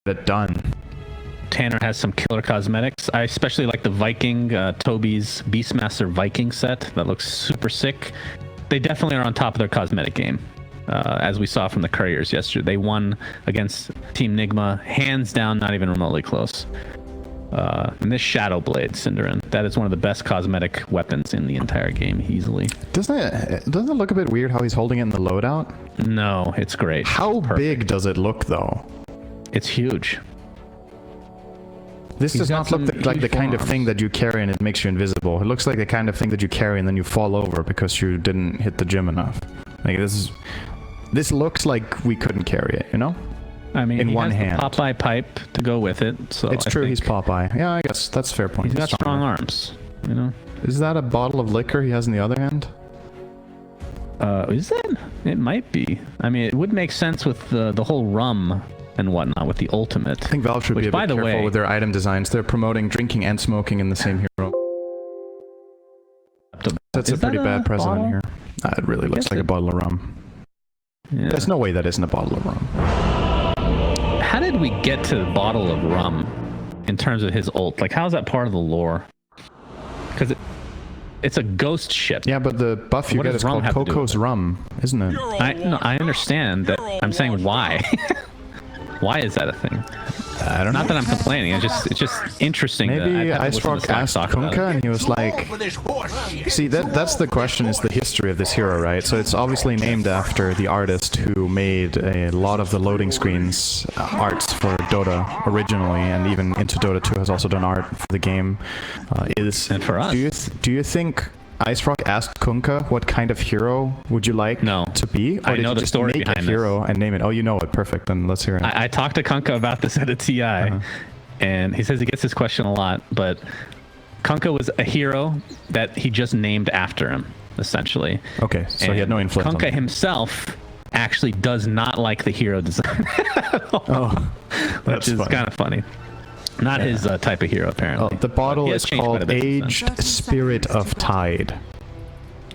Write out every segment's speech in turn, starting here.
it done. Tanner has some killer cosmetics. I especially like the Viking, Toby's Beastmaster Viking set. That looks super sick. They definitely are on top of their cosmetic game. As we saw from the Couriers yesterday. They won against Team NIGMA, hands down, not even remotely close. And this Shadow Blade, Cinderin, that is one of the best cosmetic weapons in the entire game, easily. Doesn't it look a bit weird how he's holding it in the loadout? No, it's great. How big does it look, though? It's huge. This does not look like the kind of thing that you carry and it makes you invisible. It looks like the kind of thing that you carry and then you fall over because you didn't hit the gym enough. Like this looks like we couldn't carry it, you know? I mean, in he one has hand. the Popeye pipe to go with it, so it's true. He's Popeye. Yeah, I guess that's a fair point. He's got strong arms, you know. Is that a bottle of liquor he has in the other hand? Is that? It might be. I mean, it would make sense with the whole rum and whatnot with the ultimate. I think Valve should be a bit careful with their item designs. They're promoting drinking and smoking in the same hero. That's a pretty bad precedent here. It really looks like a bottle of rum. Yeah. There's no way that isn't a bottle of rum. How did we get to the bottle of rum in terms of his ult? Like, how is that part of the lore? Because it's a ghost ship. Yeah, but the buff you get is called Coco's Rum, isn't it? I understand that. I'm saying why. Why is that a thing? I don't know. Not that I'm complaining. It's just interesting. Maybe Icerock asked Kunkka and he was like, see, that's the question, is the history of this hero, right? So it's obviously named after the artist who made a lot of the loading screens arts for Dota originally, and even into Dota 2 has also done art for the game. And for us. Do you think Icerock asked Kunkka what kind of hero would you like to be? Or I know the story behind a hero and name it? Oh, you know it. Perfect. Then let's hear it. I talked to Kunkka about this at a TI, and he says he gets this question a lot, but Kunkka was a hero that he just named after him, essentially. Okay, so he had no influence Kunkka himself actually does not like the hero design at all, which is kind of funny. Not his type of hero, apparently. Oh, the bottle is called Aged Spirit of Tide.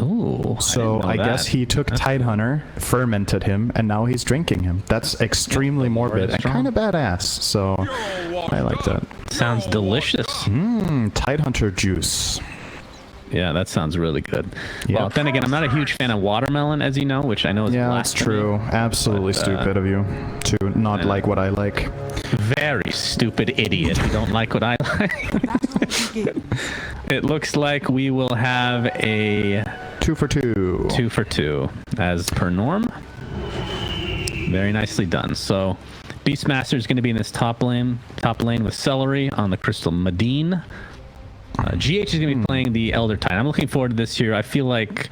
Ooh, so I guess he took Tidehunter, fermented him, and now he's drinking him. That's extremely morbid and kind of badass, so I like that. Sounds delicious. Tidehunter juice. Yeah, that sounds really good. Yep. Well, then again, I'm not a huge fan of watermelon, as you know, which I know is that's true. Absolutely stupid of you to not like what I like. Very stupid idiot. You don't like what I like. It looks like we will have a 2 for 2. 2 for 2, as per norm. Very nicely done. So, Beastmaster is going to be in this top lane with Celery on the Crystal Medine. GH is going to be playing the Elder Titan. I'm looking forward to this here. I feel like,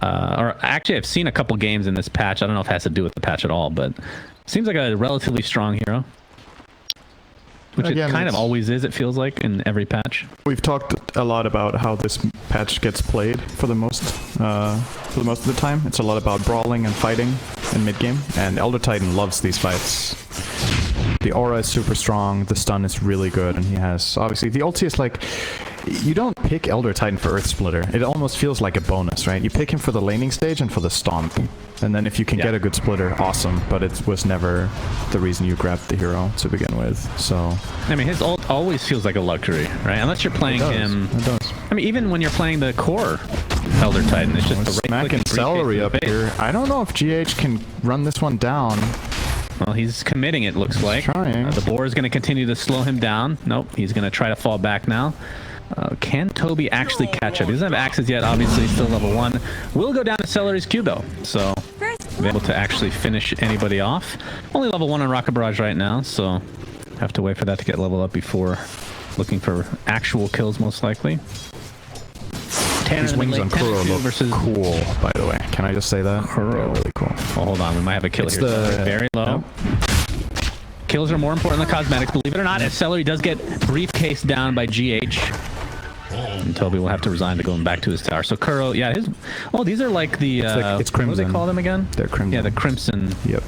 or actually I've seen a couple games in this patch. I don't know if it has to do with the patch at all, but it seems like a relatively strong hero. Which it kind of always is, it feels like, in every patch. We've talked a lot about how this patch gets played for the most of the time. It's a lot about brawling and fighting in mid-game, and Elder Titan loves these fights. The aura is super strong, the stun is really good, and he has, obviously, the ulti is like, you don't pick Elder Titan for Earth Splitter. It almost feels like a bonus, right? You pick him for the laning stage and for the stomp. And then if you can get a good splitter, awesome, but it was never the reason you grabbed the hero to begin with, so... I mean, his ult always feels like a luxury, right? Unless you're playing him... It does. I mean, even when you're playing the core Elder Titan, it's just the smacking Celery up here. I don't know if GH can run this one down. Well, he's committing, it looks like. Trying. The boar is going to continue to slow him down. Nope, he's going to try to fall back now. Can Toby actually catch up? He doesn't have axes yet, obviously, still level 1. Will go down to Celery's Q, though, so be able to actually finish anybody off. Only level 1 on Rocket Barrage right now, so have to wait for that to get leveled up before looking for actual kills, most likely. These wings on Kuro look cool, by the way. Can I just say that? They're really cool. Oh, hold on, we might have a kill here. Very low. Kills are more important than cosmetics, believe it or not, as Celery does get briefcase down by GH. And Toby will have to resign to going back to his tower. So Kuro, yeah, these are like the... it's Crimson. What do they call them again? They're Crimson. Yeah, the Crimson. Yep.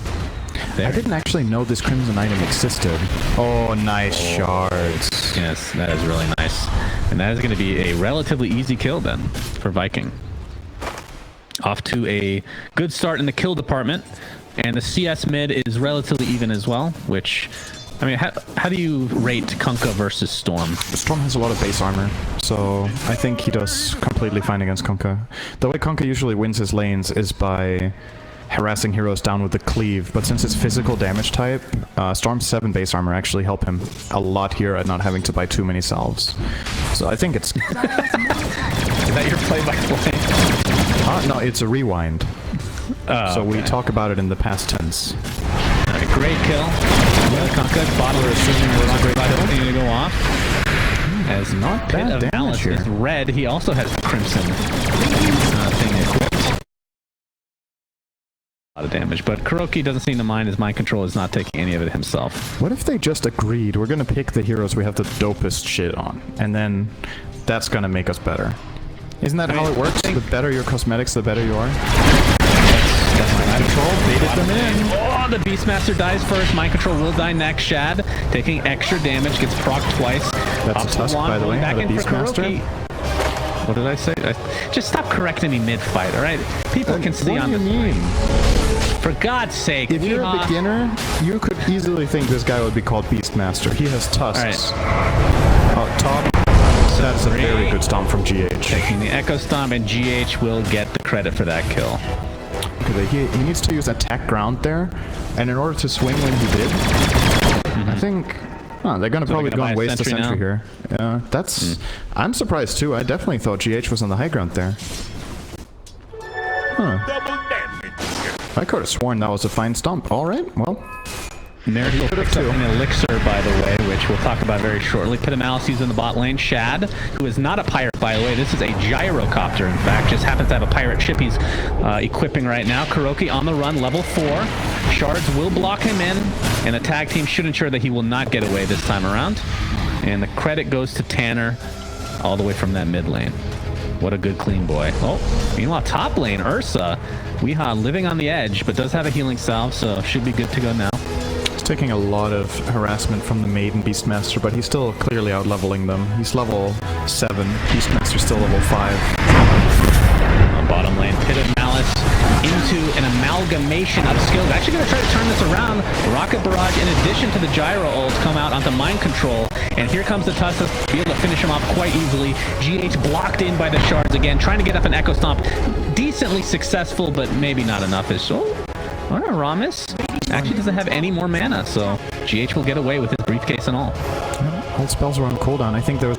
I didn't actually know this Crimson item existed. Oh, nice shards. Yes, that is really nice. And that is going to be a relatively easy kill then for Viking. Off to a good start in the kill department. And the CS mid is relatively even as well, which I mean, how do you rate Kunkka versus Storm? Storm has a lot of base armor, so I think he does completely fine against Kunkka. The way Kunkka usually wins his lanes is by harassing heroes down with the cleave, but since it's physical damage type, Storm's 7 base armor actually help him a lot here at not having to buy too many salves. So I think it's... Is that your play-by-play? No, it's a rewind. So we talk about it in the past tense. Alright, great kill. Kunkka, bottom of the to go off. As not Pit bad of Malice damage here. is red, he also has the Crimson thing equipped. A lot of damage, but Kuroki doesn't seem to mind. His mind control is not taking any of it himself. What if they just agreed, we're gonna pick the heroes we have the dopest shit on, and then that's gonna make us better? Isn't that how it works? The better your cosmetics, the better you are? Mind control, baited them in. Oh, the Beastmaster dies first. Mind control will die next. Shad taking extra damage, gets procced twice. That's a Tusk, by the way, back out of in for Beastmaster. Kuroki. What did I say? Just stop correcting me mid-fight, alright? People can see on the screen. For God's sake, if you're a beginner, you could easily think this guy would be called Beastmaster. He has tusks. Top. That is a very good stomp from GH. Taking the Echo Stomp, and GH will get the credit for that kill. He needs to use attack ground there, and in order to swing when he did, I think... they're gonna probably go and waste a sentry here. Yeah, that's... I'm surprised too. I definitely thought GH was on the high ground there. I could have sworn that was a fine stomp. Alright, well... There he picks up an elixir, by the way, which we'll talk about very shortly. Pit of Malice using the bot lane. Shad, who is not a pirate, by the way. This is a gyrocopter, in fact. Just happens to have a pirate ship he's equipping right now. Kuroki on the run, level 4. Shards will block him in, and the tag team should ensure that he will not get away this time around. And the credit goes to Tanner all the way from that mid lane. What a good clean boy. Oh, meanwhile, top lane, Ursa. Weehaw living on the edge, but does have a healing salve, so should be good to go now. Taking a lot of harassment from the Maiden Beastmaster, but he's still clearly out-leveling them. He's level 7. Beastmaster's still level 5. On bottom lane, Pit of Malice into an amalgamation of skills. Actually going to try to turn this around. Rocket Barrage, in addition to the Gyro ult, come out onto Mind Control. And here comes the Tusk to be able to finish him off quite easily. GH blocked in by the Shards again, trying to get up an Echo Stomp. Decently successful, but maybe not enough. All right, Ramus actually doesn't have any more mana, so GH will get away with his briefcase and all. All spells are on cooldown. I think there was...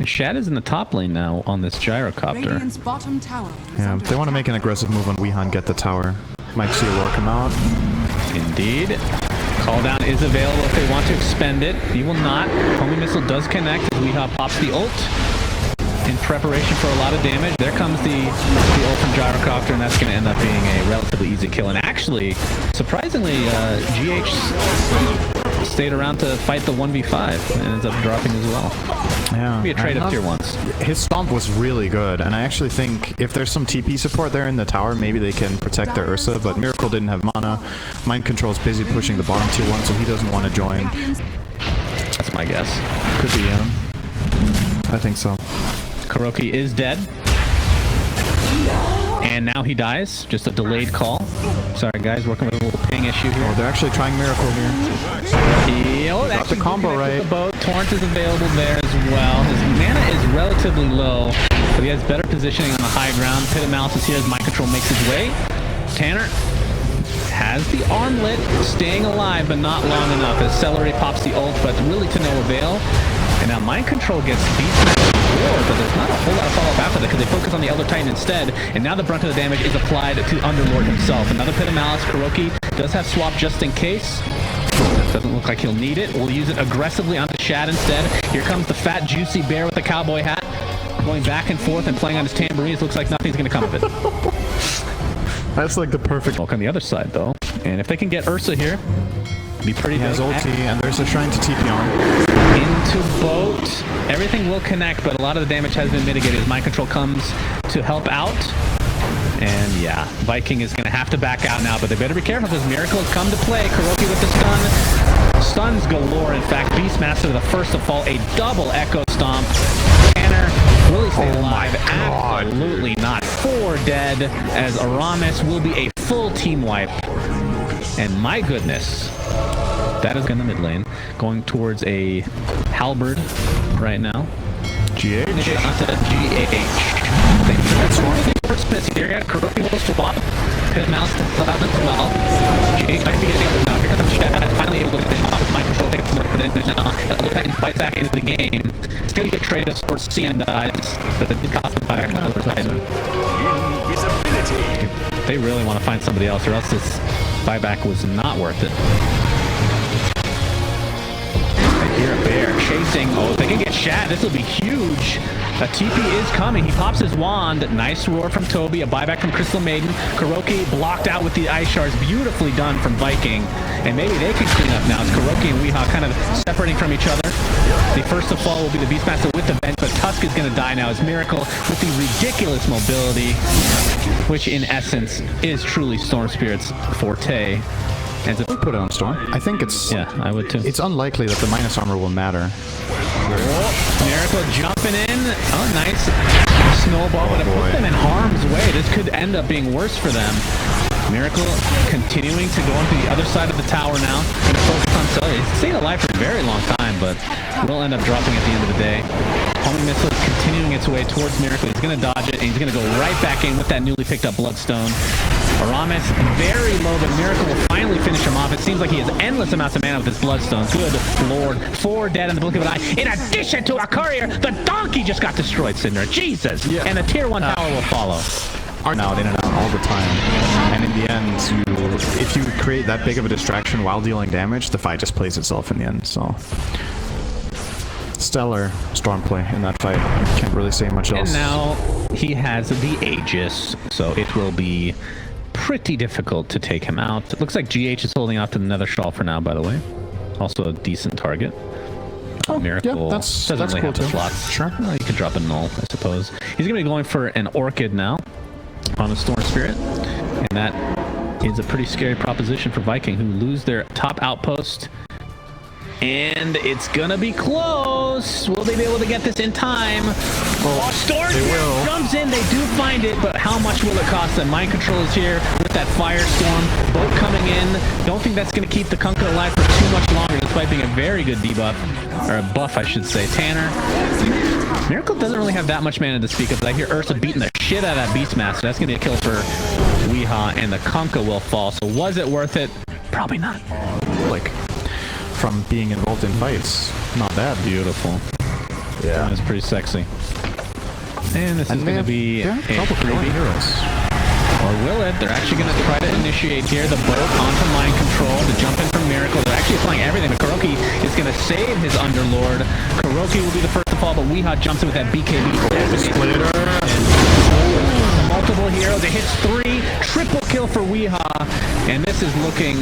Shad is in the top lane now on this gyrocopter. Bottom tower Yeah, they want to make an aggressive move on Weehaw and get the tower. Might see a work him out. Indeed. Call down is available if they want to expend it. He will not. Homing missile does connect as Weehaw pops the ult in preparation for a lot of damage. There comes the ult from gyrocopter, and that's going to end up being a relatively easy kill. And actually, surprisingly, GH stayed around to fight the 1v5 and ends up dropping as well. Yeah. Be a trade up tier once. His stomp was really good, and I actually think if there's some TP support there in the tower, maybe they can protect their Ursa, but Miracle didn't have mana. Mind Control's busy pushing the bottom tier 1, so he doesn't want to join. That's my guess. Could be, I think so. Kuroki is dead. And now he dies. Just a delayed call. Sorry, guys, working with a little ping issue here. Oh, they're actually trying Miracle here. Got the combo right. The boat. Torrent is available there as well. His mana is relatively low, but he has better positioning on the high ground. Pit of Malice is here as Mind Control makes his way. Tanner has the armlet, staying alive, but not long enough as Celery pops the ult, but really to no avail. And now Mind Control gets Beastmaster, but there's not a whole lot of follow-up after that because they focus on the Elder Titan instead. And now the brunt of the damage is applied to Underlord himself. Another Pit of Malice. Kuroki does have swap just in case. Doesn't look like he'll need it. We'll use it aggressively onto Shad instead. Here comes the fat, juicy bear with the cowboy hat. Going back and forth and playing on his tambourines. Looks like nothing's going to come of it. That's like the perfect... Look on the other side, though. And if they can get Ursa here, be pretty big. He has ulti, and there's a shrine to TP on. Into boat. Everything will connect, but a lot of the damage has been mitigated as Mind Control comes to help out. And yeah, Viking is going to have to back out now, but they better be careful because Miracle has come to play. Kuroki with the stun. Stuns galore. In fact, Beastmaster the first to fall. A double Echo Stomp. Tanner, will he stay alive? Absolutely not. 4 dead as Aramis will be a full team wipe. And my goodness, That is in the mid lane. Going towards a halberd right now. GH? Onto GH. That's one of the enforcements here. Kuroki will swap. His mouse to cloud as well. GH might be getting up now. Here comes Chad. Finally able to get the off mind control. Takes more than now. Titan fights back into the game. It's going to get traded towards CN dies. But the Qualifier over Titan. They really want to find somebody else, or else this buyback was not worth it. I hear a bear chasing. Oh, if they can get Shat, this will be huge. A TP is coming. He pops his wand. Nice roar from Toby. A buyback from Crystal Maiden. Kuroki blocked out with the ice shards. Beautifully done from Viking. And maybe they can clean up now. It's Kuroki and Weehaw kind of separating from each other. The first to fall will be the Beastmaster with the bench, but Tusk is going to die now as Miracle with the ridiculous mobility, which in essence is truly Storm Spirit's forte. And to Put it on Storm. I think it's... Yeah, I would too. It's unlikely that the minus armor will matter. Oh, Miracle jumping in. Oh, nice. Snowball would have put them in harm's way. This could end up being worse for them. Miracle continuing to go onto the other side of the tower now. And focus on Sully. He's staying alive for a very long time, but will end up dropping at the end of the day. Homing missile is continuing its way towards Miracle. He's going to dodge it, and he's going to go right back in with that newly picked up Bloodstone. Aramis very low, but Miracle will finally finish him off. It seems like he has endless amounts of mana with his Bloodstone. Good lord. 4 dead in the blink of an eye. In addition to a courier, the donkey just got destroyed, Cinder. Jesus! Yeah. And the tier 1 tower will follow. Are now in and out all the time, and in the end, if you create that big of a distraction while dealing damage, the fight just plays itself in the end. So stellar Storm play in that fight. I can't really say much else. And now he has the Aegis, so it will be pretty difficult to take him out. It looks like GH is holding off to the Nether Shawl for now, by the way. Also a decent target. Miracle yeah, that's doesn't really cool have the too. slots. Sure. Well, you could drop a null, I suppose. He's going to be going for an Orchid now on a Storm Spirit, and that is a pretty scary proposition for Viking, who lose their top outpost. And it's gonna be close. Will they be able to get this in time? Oh, Storm jumps in. They do find it, but how much will it cost them? Mind control is here with that Firestorm. Boat coming in. Don't think that's gonna keep the Kunkka alive for too much longer, despite being a very good debuff, or a buff, I should say. Tanner. Miracle doesn't really have that much mana to speak of, but I hear Ursa beating the shit out of that Beastmaster. That's gonna be a kill for Weehaw, and the Kunkka will fall. So was it worth it? Probably not. Like, from being involved in fights, not bad. Beautiful. Yeah. That's pretty sexy. And this is going to be a freebie. Or will it? They're actually going to try to initiate here. The boat onto mind control. The jump in from Miracle. They're actually applying everything. But Kuroki is going to save his Underlord. Kuroki will be the first to fall, but Weehaw jumps in with that BKB. Splitter. Multiple heroes. It hits 3. Triple kill for Weehaw. And this is looking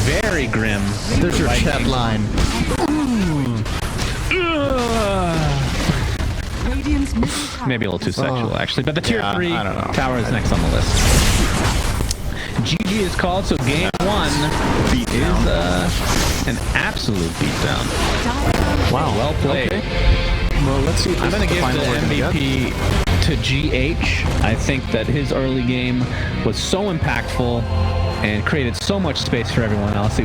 very grim. There's your chat line. Maybe a little too sexual, actually. But the tier 3 I don't know. tower is next on the list. GG is called, so game 1 is an absolute beatdown. Wow. Well played. Okay. Well, let's see. If I'm going to give the MVP to GH. I think that his early game was so impactful and created so much space for everyone else.